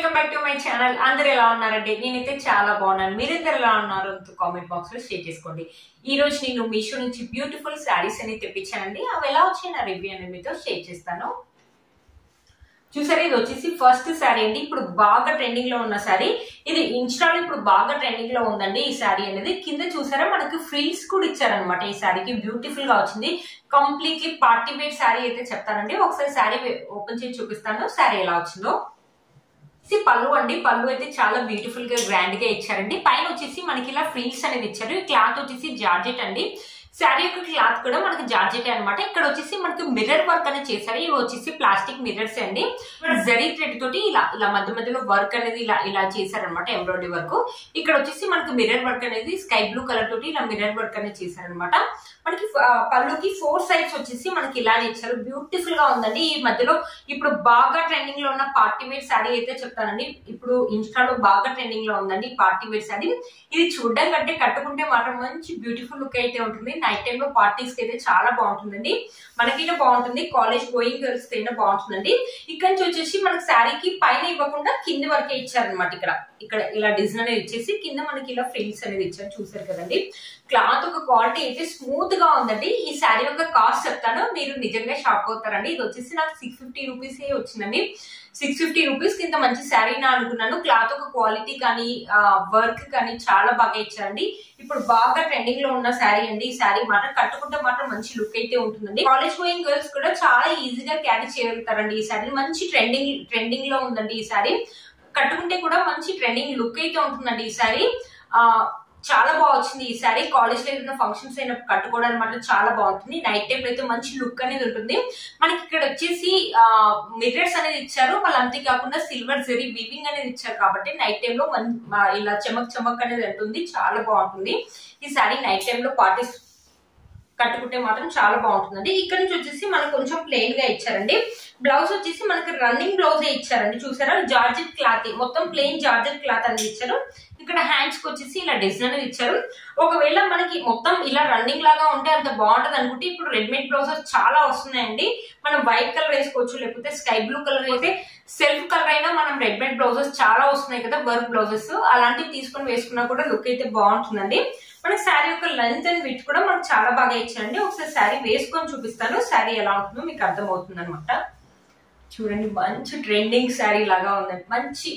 Welcome back to my channel. అందరు ఎలా ఉన్నారండి? నేనైతే చాలా బాగున్నాను. మీరిద్దరు ఎలా ఉన్నారు కామెంట్ బాక్స్ లో షేర్ చేసుకోండి. ఈ రోజు నేను మీషో నుంచి బ్యూటిఫుల్ శారీస్ అని తెప్పించానండి. అవి ఎలా వచ్చాయి నా రివ్యూ అనేది మీతో షేర్ చేస్తాను. చూసారా, ఇది వచ్చేసి ఫస్ట్ శారీ అండి. ఇప్పుడు బాగా ట్రెండింగ్ లో ఉన్న శారీ ఇది. ఇన్స్టాలో ఇప్పుడు బాగా ట్రెండింగ్ లో ఉందండి ఈ శారీ అనేది. కింద చూసారా మనకి ఫ్రిల్స్ కూడా ఇచ్చారనమాట. ఈ శారీకి బ్యూటిఫుల్ గా వచ్చింది. కంప్లీట్లీ పార్టీ వేర్ శారీ అయితే చెప్తానండి. ఒకసారి శారీ ఓపెన్ చేసి చూపిస్తాను శారీ ఎలా వచ్చిందో. పళ్ళు అండి, పళ్ళు అయితే చాలా బ్యూటిఫుల్ గా గ్రాండ్ గా ఇచ్చారండి. పైన వచ్చేసి మనకి ఇలా ఫ్రిల్స్ అనేది ఇచ్చారు. ఈ క్లాత్ వచ్చేసి జార్జెట్ అండి. శారీ యొక్క క్లాత్ కూడా మనకి జార్జెట్ అనమాట. ఇక్కడ వచ్చేసి మనకి మిర్రర్ వర్క్ అనేది చేశారు. ఇవి వచ్చేసి ప్లాస్టిక్ మిర్రర్స్ అండి. జరీ థ్రెడ్ తోటి ఇలా ఇలా మధ్య మధ్యలో వర్క్ అనేది ఇలా చేశారనమాట, ఎంబ్రాయిడరీ వర్క్. ఇక్కడ వచ్చేసి మనకి మిర్రర్ వర్క్ అనేది స్కై బ్లూ కలర్ తోటి ఇలా మిర్రర్ వర్క్ అనేది చేశారనమాట. మనకి పళ్ళుకి 4 సైడ్స్ వచ్చేసి మనకి ఇలానే ఇచ్చారు. బ్యూటిఫుల్ గా ఉందండి. ఈ మధ్యలో ఇప్పుడు బాగా ట్రెండింగ్ లో ఉన్న పార్టీ వేర్ శారీ అయితే చెప్తానండి. ఇప్పుడు ఇన్స్టాలో బాగా ట్రెండింగ్ లో ఉందండి పార్టీ వేర్ శారీ. ఇది చూడడం కంటే కట్టుకుంటే మాత్రం మంచి బ్యూటిఫుల్ లుక్ అయితే ఉంటుంది. నైట్ టైమ్ లో పార్టీస్ కి అయితే చాలా బాగుంటుందండి. మనకైనా బాగుంటుంది, కాలేజ్ గోయింగ్ గర్ల్స్ కి అయినా బాగుంటుందండి. ఇక్కడ నుంచి వచ్చేసి మనకి శారీకి పైన ఇవ్వకుండా కింది వరకే ఇచ్చారనమాట. ఇక్కడ ఇలా డిజైన్ అనేది ఇచ్చేసి కింద మనకి ఇలా ఫ్రిల్స్ అనేది ఇచ్చారు. చూసారు కదండి. క్లాత్ ఒక క్వాలిటీ అయితే స్మూత్ గా ఉందండి. ఈ శారీ యొక్క కాస్ట్ చెప్తాను, మీరు నిజంగా షాక్ అవుతారండి. ఇది వచ్చేసి నాకు 650 రూపీస్ వచ్చిందండి. 650 రూపీస్ కింద మంచి శారీ నా అనుకున్నాను. క్లాత్ ఒక క్వాలిటీ కానీ వర్క్ కానీ చాలా బాగా ఇచ్చారండి. ఇప్పుడు బాగా ట్రెండింగ్ లో ఉన్న శారీ అండి. ఈ శారీ మాత్రం కట్టుకుంటే మాత్రం మంచి లుక్ అయితే ఉంటుందండి. కాలేజ్ గోయింగ్ గర్ల్స్ కూడా చాలా ఈజీగా క్యారీ చేయగలుగుతారండి. ఈ శారీ మంచి ట్రెండింగ్ లో ఉందండి. ఈ శారీ కట్టుకుంటే కూడా మంచి ట్రెండింగ్ లుక్ అయితే ఉంటుందండి. ఈ శారీ చాలా బాగా వచ్చింది. ఈ శారీ కాలేజ్ లో ఏదైనా ఫంక్షన్స్ అయినప్పుడు కట్టుకోవడానికి మాత్రం చాలా బాగుంటుంది. నైట్ టైం అయితే మంచి లుక్ అనేది ఉంటుంది. మనకి ఇక్కడ వచ్చేసి మిర్రర్స్ అనేది ఇచ్చారు. వాళ్ళు అంతేకాకుండా సిల్వర్ జరీ వీవింగ్ అనేది ఇచ్చారు కాబట్టి నైట్ టైమ్ లో ఇలా చమక్ అనేది ఉంటుంది. చాలా బాగుంటుంది. ఈ శారీ నైట్ టైమ్ లో పార్టీస్ కట్టుకుంటే మాత్రం చాలా బాగుంటుందండి. ఇక్కడ నుంచి వచ్చేసి మనకు కొంచెం ప్లెయిన్ గా ఇచ్చారండి. బ్లౌజ్ వచ్చేసి మనకి రన్నింగ్ బ్లౌజే ఇచ్చారండి. చూసారా, జార్జెట్ క్లాత్, మొత్తం ప్లెయిన్ జార్జెట్ క్లాత్ అనేది ఇచ్చారు. ఇక్కడ హ్యాండ్స్ కి వచ్చేసి ఇలా డిజైన్ అనేది ఇచ్చారు. ఒకవేళ మనకి మొత్తం ఇలా రన్నింగ్ లాగా ఉంటే అంత బాగుంటది అనుకుంటే ఇప్పుడు రెడీమేడ్ బ్లౌజెస్ చాలా వస్తున్నాయండి. మనం వైట్ కలర్ వేసుకోవచ్చు, లేకపోతే స్కై బ్లూ కలర్ అయితే సెల్ఫ్ కలర్ అయినా మనం రెడీమేడ్ బ్లౌజెస్ చాలా వస్తున్నాయి కదా, వర్క్ బ్లౌజెస్. అలాంటివి తీసుకొని వేసుకున్నా కూడా లుక్ అయితే బాగుంటుందండి. మన శారీ యొక్క లెంత్ అండ్ విడ్త్ కూడా మనకు చాలా బాగా ఇచ్చారండి. ఒకసారి శారీ వేసుకొని చూపిస్తాను, శారీ ఎలా ఉంటుందో మీకు అర్థమవుతుంది అనమాట. చూడండి, మంచి ట్రెండింగ్ శారీ లాగా ఉందండి. మంచి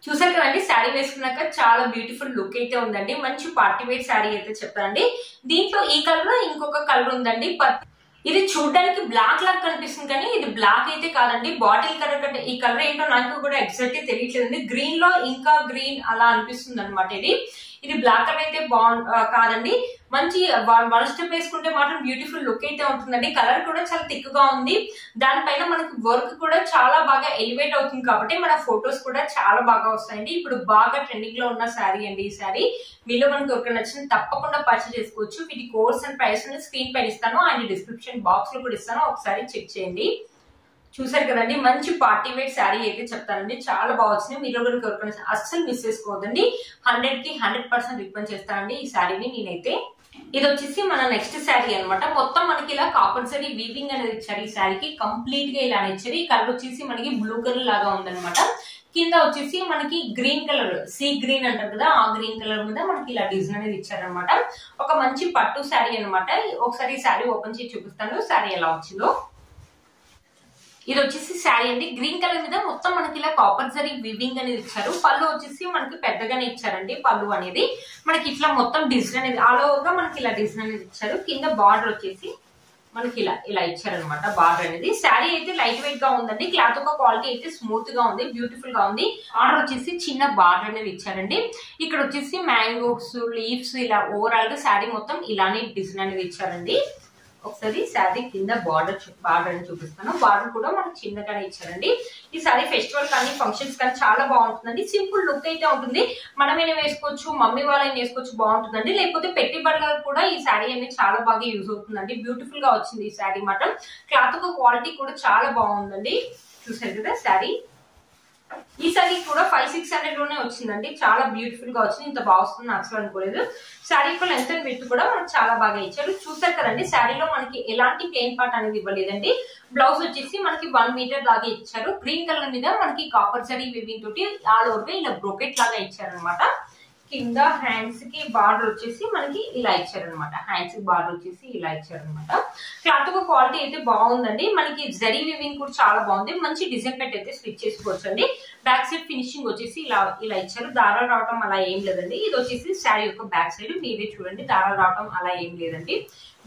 చూసారు కదండి, శారీ వేసుకున్నాక చాలా బ్యూటిఫుల్ లుక్ అయితే ఉందండి. మంచి పార్టీ వేర్ శారీ అయితే చెప్తానండి. దీంట్లో ఈ కలర్ ఇంకొక కలర్ ఉందండి. ఇది చూడడానికి బ్లాక్ లాగా కనిపిస్తుంది కానీ ఇది బ్లాక్ అయితే కాదండి. బాటిల్ కలర్ కంటే ఈ కలర్ ఏంటో నాకు కూడా ఎగ్జాక్ట్ తెలియట్లేదండి. గ్రీన్ లో ఇంకా గ్రీన్ అలా అనిపిస్తుంది అనమాట. ఇది బ్లాక్ కలర్ అయితే కాదండి. మంచి వన్ స్టెప్ వేసుకుంటే మాత్రం బ్యూటిఫుల్ లుక్ అయితే ఉంటుందండి. కలర్ కూడా చాలా థిక్ గా ఉంది. దానిపైన మనకి వర్క్ కూడా చాలా బాగా ఎలివేట్ అవుతుంది కాబట్టి మన ఫొటోస్ కూడా చాలా బాగా వస్తాయండి. ఇప్పుడు బాగా ట్రెండింగ్ లో ఉన్న శారీ అండి ఈ శారీ. మీలో మనకి ఒక నచ్చిన తప్పకుండా పర్చేస్ చేసుకోవచ్చు. వీటి కోర్స్ అండ్ ప్రైస్ స్క్రీన్ పైన ఇస్తాను, అండ్ డిస్క్రిప్షన్ బాక్స్ లో కూడా ఇస్తాను, ఒకసారి చెక్ చేయండి. చూసారు కదండి, మంచి పార్టీ వేర్ శారీ అయితే చెప్తానండి. చాలా బాగా వచ్చినాయి. మీరు ఎవరికైనా అస్సలు మిస్ చేసుకోవద్దండి. 100కి 100% రికమెండ్ చేస్తానండి ఈ శారీని నేనైతే. ఇది వచ్చేసి మన నెక్స్ట్ శారీ అనమాట. మొత్తం మనకి ఇలా కాపర్ జరీ వీవింగ్ అనేది ఇచ్చారు. ఈ శారీకి కంప్లీట్ గా ఇలా ఇచ్చారు. ఈ కలర్ వచ్చేసి మనకి బ్లూ కలర్ లాగా ఉందనమాట. కింద వచ్చేసి మనకి గ్రీన్ కలర్, సీ గ్రీన్ అంటారు కదా, ఆ గ్రీన్ కలర్ మీద మనకి ఇలా డిజైన్ అనేది ఇచ్చారనమాట. ఒక మంచి పట్టు శారీ అనమాట. ఒకసారి ఈ శారీ ఓపెన్ చేసి చూపిస్తాను శారీ ఎలా వచ్చిందో. ఇది వచ్చేసి శారీ అండి. గ్రీన్ కలర్ మీద మొత్తం మనకి ఇలా కాపర్ జరీ వివింగ్ అనేది ఇచ్చారు. పళ్ళు వచ్చేసి మనకి పెద్దగానే ఇచ్చారండి. పళ్ళు అనేది మనకి ఇట్లా మొత్తం డిజైన్ అనేది ఆల్ ఓవర్ గా మనకి ఇలా డిజైన్ అనేది ఇచ్చారు. కింద బార్డర్ వచ్చేసి మనకి ఇలా ఇచ్చారనమాట బార్డర్ అనేది. శారీ అయితే లైట్ వెయిట్ గా ఉందండి. క్లాత్ ఒక క్వాలిటీ అయితే స్మూత్ గా ఉంది, బ్యూటిఫుల్ గా ఉంది. బార్డర్ వచ్చేసి చిన్న బార్డర్ అనేది ఇచ్చారండి. ఇక్కడ వచ్చేసి మ్యాంగోస్, లీవ్స్ ఇలా ఓవరాల్ గా శారీ మొత్తం ఇలానే డిజైన్ అనేది ఇచ్చారండి. ఒకసారి శారీ కింద బార్డర్ అని చూపిస్తాను. బార్డర్ కూడా మనకి చిన్నగానే ఇచ్చారండి. ఈ శారీ ఫెస్టివల్ కానీ ఫంక్షన్స్ కానీ చాలా బాగుంటుందండి. సింపుల్ లుక్ అయితే ఉంటుంది. మనమైనా వేసుకోవచ్చు, మమ్మీ వాళ్ళైనా వేసుకోవచ్చు, బాగుంటుందండి. లేకపోతే పెట్టి బట్టలకు కూడా ఈ శారీ అనేది చాలా బాగా యూజ్ అవుతుందండి. బ్యూటిఫుల్ గా వచ్చింది ఈ శారీ మాత్రం. క్లాత్ క్వాలిటీ కూడా చాలా బాగుందండి. చూసారు కదా శారీ. ఈ సారీ కూడా 500-600 లోనే వచ్చిందండి. చాలా బ్యూటిఫుల్ గా వచ్చింది. ఇంత బాగా వస్తుంది అసలు అనుకోలేదు. శారీ యొక్క లెంత్ అండ్ విడ్త్ కూడా మనకు చాలా బాగా ఇచ్చారు. చూసారు కదండి, శారీలో మనకి ఎలాంటి ప్లెయిన్ పార్ట్ అనేది ఇవ్వలేదండి. బ్లౌజ్ వచ్చేసి మనకి 1 మీటర్ లాగా ఇచ్చారు. గ్రీన్ కలర్ మీద మనకి కాపర్ జరీ వీవింగ్ తోటి ఆల్ ఓవర్ గా ఇలా బ్రోకెట్ లాగా ఇచ్చారనమాట. కింద హ్యాండ్స్ కి బార్డర్ వచ్చేసి మనకి ఇలా ఇచ్చారనమాట. హ్యాండ్స్ కి బార్డర్ వచ్చేసి ఇలా ఇచ్చారనమాట. క్లాత్ ఒక క్వాలిటీ అయితే బాగుందండి. మనకి జరీ వీవింగ్ కూడా చాలా బాగుంది. మంచి డిజైన్ పెట్టి అయితే స్టిచ్ చేసుకోవచ్చు అండి. బ్యాక్ సైడ్ ఫినిషింగ్ వచ్చేసి ఇలా ఇచ్చారు. దారాలు రావటం అలా ఏం లేదండి. ఇది వచ్చేసి శారీ యొక్క బ్యాక్ సైడ్ మీరే చూడండి. దారాలు రావటం అలా ఏం లేదండి.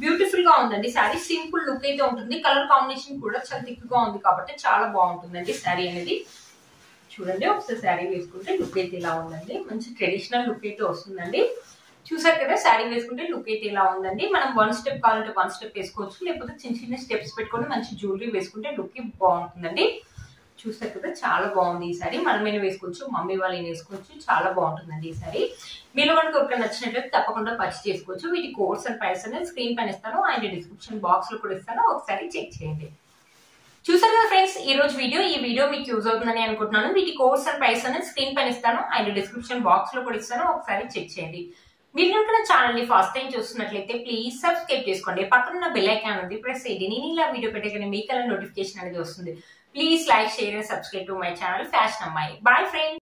బ్యూటిఫుల్ గా ఉందండి శారీ. సింపుల్ లుక్ అయితే ఉంటుంది. కలర్ కాంబినేషన్ కూడా చాలా థిక్ గా ఉంది కాబట్టి చాలా బాగుంటుందండి శారీ అనేది. చూడండి ఒకసారి శారీ వేసుకుంటే లుక్ అయితే ఇలా ఉందండి. మంచి ట్రెడిషనల్ లుక్ అయితే వస్తుందండి. చూసారు కదా, శారీ వేసుకుంటే లుక్ అయితే ఇలా ఉందండి. మనం 1 స్టెప్ కావాలంటే 1 స్టెప్ వేసుకోవచ్చు. లేకపోతే చిన్న చిన్న స్టెప్స్ పెట్టుకొని మంచి జ్యువెలరీ వేసుకుంటే లుక్ బాగుంటుందండి. చూసారు కదా, చాలా బాగుంది ఈ శారీ. మనమైనా వేసుకోవచ్చు, మమ్మీ వాళ్ళని వేసుకోవచ్చు. చాలా బాగుంటుందండి ఈ శారీ. మీలో కనుక ఎవరికైనా నచ్చినట్లయితే తప్పకుండా పర్చేస్ చేసుకోవచ్చు. వీటి కోర్స్ అండ్ ప్రైస్ అనేది స్క్రీన్ పైన ఇస్తాను, అండ్ డిస్క్రిప్షన్ బాక్స్ లో కూడా ఇస్తాను. ఒకసారి చెక్ చేయండి. చూసారు కదా ఫ్రెండ్స్, ఈ వీడియో మీకు యూజ్ అవుతుందని అనుకుంటున్నాను. వీటి కోర్స్ అండ్ ప్రైస్ అనేది స్క్రీన్ పైన ఇస్తాను, అండ్ డిస్క్రిప్షన్ బాక్స్ లో కూడా ఇస్తాను. ఒకసారి చెక్ చేయండి. మీరు కనుక నా ఛానల్ ని ఫస్ట్ టైం చూస్తున్నట్లయితే ప్లీజ్ సబ్స్క్రైబ్ చేసుకోండి. పక్కన బెల్ ఐకాన్ ఉంది, ప్రెస్ చేయండి. నేను ఇలా వీడియో పెట్టగానే మీకు అలా నోటిఫికేషన్ అనేది వస్తుంది. Please like, share and subscribe to my channel fashion అమ్మాయి. Boy friends.